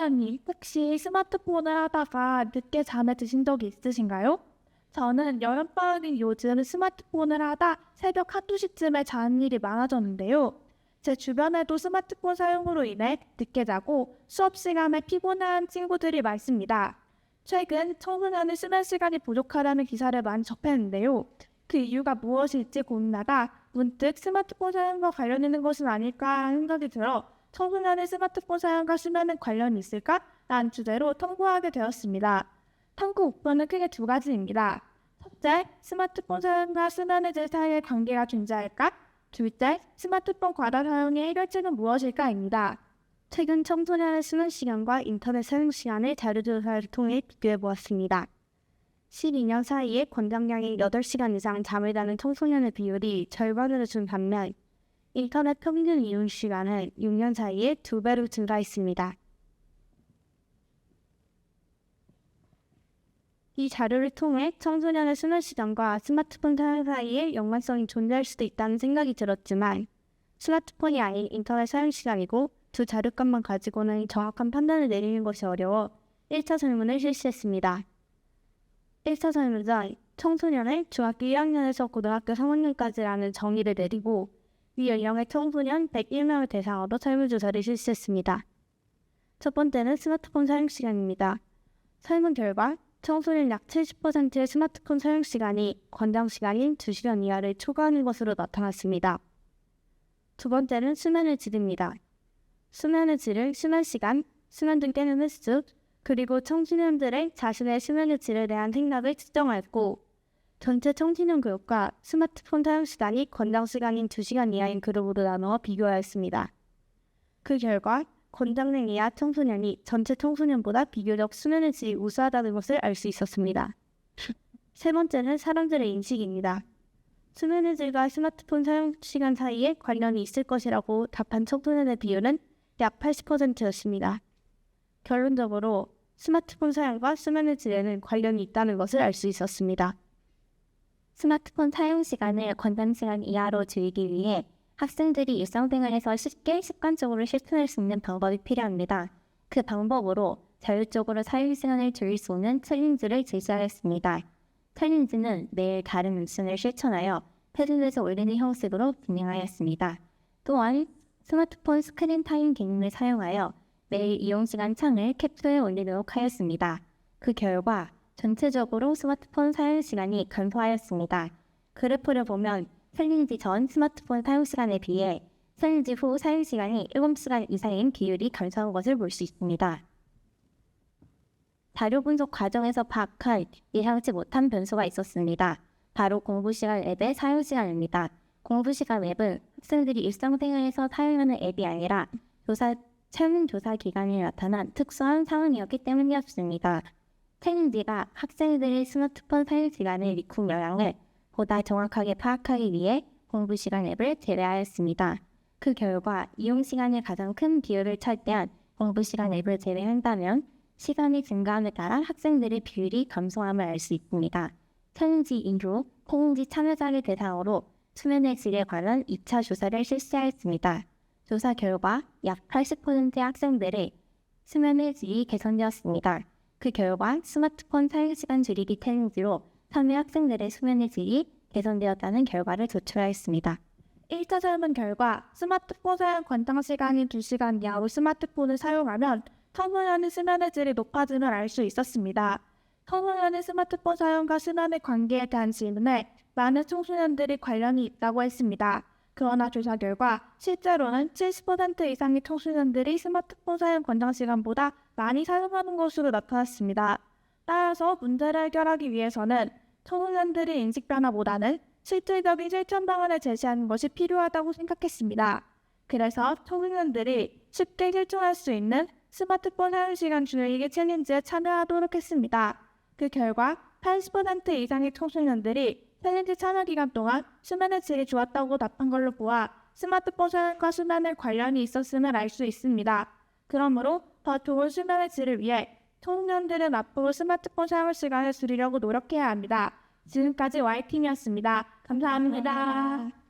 청소년님, 혹시 스마트폰을 하다가 늦게 잠에 드신 적이 있으신가요? 저는 여름방학인 요즘 스마트폰을 하다 새벽 한두 시쯤에 자는 일이 많아졌는데요. 제 주변에도 스마트폰 사용으로 인해 늦게 자고 수업 시간에 피곤한 친구들이 많습니다. 최근 청소년의 수면 시간이 부족하다는 기사를 많이 접했는데요. 그 이유가 무엇일지 고민하다 문득 스마트폰 사용과 관련 있는 것은 아닐까 하는 생각이 들어 청소년의 스마트폰 사용과 수면에 관련이 있을까? 라는 주제로 탐구하게 되었습니다. 탐구 목표는 크게 두 가지입니다. 첫째, 스마트폰 사용과 수면의 질 사이의 관계가 존재할까? 둘째, 스마트폰 과다 사용의 해결책은 무엇일까입니다. 최근 청소년의 수면 시간과 인터넷 사용 시간을 자료조사를 통해 비교해보았습니다. 12년 사이에 권장량이 8시간 이상 잠을 자는 청소년의 비율이 절반으로 준 반면 인터넷 평균 이용 시간은 6년 사이에 2배로 증가했습니다. 이 자료를 통해 청소년의 수면 시간과 스마트폰 사용 사이에 연관성이 존재할 수도 있다는 생각이 들었지만 스마트폰이 아닌 인터넷 사용 시간이고 두 자료값만 가지고는 정확한 판단을 내리는 것이 어려워 1차 설문을 실시했습니다. 1차 설문은 청소년을 중학교 1학년에서 고등학교 3학년까지라는 정의를 내리고 위 연령의 청소년 101명을 대상으로 설문조사를 실시했습니다. 첫 번째는 스마트폰 사용 시간입니다. 설문 결과 청소년 약 70%의 스마트폰 사용 시간이 권장 시간인 2시간 이하를 초과하는 것으로 나타났습니다. 두 번째는 수면의 질입니다. 수면의 질을 수면 시간, 수면 중 깨는 횟수, 그리고 청소년들의 자신의 수면의 질에 대한 생각을 측정하였고 전체 청소년 교육과 스마트폰 사용 시간이 권장 시간인 2시간 이하인 그룹으로 나누어 비교하였습니다. 그 결과 권장량 이하 청소년이 전체 청소년보다 비교적 수면의 질이 우수하다는 것을 알 수 있었습니다. 세 번째는 사람들의 인식입니다. 수면의 질과 스마트폰 사용 시간 사이에 관련이 있을 것이라고 답한 청소년의 비율은 약 80%였습니다. 결론적으로 스마트폰 사용과 수면의 질에는 관련이 있다는 것을 알 수 있었습니다. 스마트폰 사용 시간을 권장 시간 이하로 줄이기 위해 학생들이 일상생활에서 쉽게 습관적으로 실천할 수 있는 방법이 필요합니다. 그 방법으로 자율적으로 사용 시간을 줄일 수 있는 챌린지를 제시하였습니다. 챌린지는 매일 다른 미션을 실천하여 패드에서 올리는 형식으로 진행하였습니다. 또한 스마트폰 스크린 타임 기능을 사용하여 매일 이용시간 창을 캡처해 올리도록 하였습니다. 그 결과 전체적으로 스마트폰 사용 시간이 감소하였습니다. 그래프를 보면 챌린지 전 스마트폰 사용 시간에 비해 챌린지 후 사용 시간이 7시간 이상인 비율이 감소한 것을 볼 수 있습니다. 자료 분석 과정에서 파악한 예상치 못한 변수가 있었습니다. 바로 공부시간 앱의 사용 시간입니다. 공부시간 앱은 학생들이 일상생활에서 사용하는 앱이 아니라 설문조사 기간에 나타난 특수한 상황이었기 때문이었습니다. 챌린지가 학생들의 스마트폰 사용 시간에 미친 영향을 보다 정확하게 파악하기 위해 공부시간 앱을 제외하였습니다. 그 결과 이용시간의 가장 큰 비율을 차지한 공부시간 앱을 제외한다면 시간이 증가함에 따라 학생들의 비율이 감소함을 알 수 있습니다. 챌린지 이후 챌린지 참여자를 대상으로 수면의 질에 관한 2차 조사를 실시하였습니다. 조사 결과 약 80%의 학생들의 수면의 질이 개선되었습니다. 그 결과 스마트폰 사용시간 줄이기 챌린지로 참여 학생들의 수면의 질이 개선되었다는 결과를 도출하였습니다. 1차 설문 결과 스마트폰 사용 권장 시간인 2시간 이하로 스마트폰을 사용하면 청소년의 수면의 질이 높아짐을 알 수 있었습니다. 청소년의 스마트폰 사용과 수면의 관계에 대한 질문에 많은 청소년들이 관련이 있다고 했습니다. 그러나 조사 결과 실제로는 70% 이상의 청소년들이 스마트폰 사용 권장 시간보다 많이 사용하는 것으로 나타났습니다. 따라서 문제를 해결하기 위해서는 청소년들의 인식 변화보다는 실질적인 실천 방안을 제시하는 것이 필요하다고 생각했습니다. 그래서 청소년들이 쉽게 실천할 수 있는 스마트폰 사용 시간 줄이기 챌린지에 참여하도록 했습니다. 그 결과 80% 이상의 청소년들이 챌린지 참여 기간 동안 수면의 질이 좋았다고 답한 걸로 보아 스마트폰 사용과 수면에 관련이 있었음을 알 수 있습니다. 그러므로 더 좋은 수면의 질을 위해 청소년들은 앞으로 스마트폰 사용 시간을 줄이려고 노력해야 합니다. 지금까지 Y팀이었습니다. 감사합니다.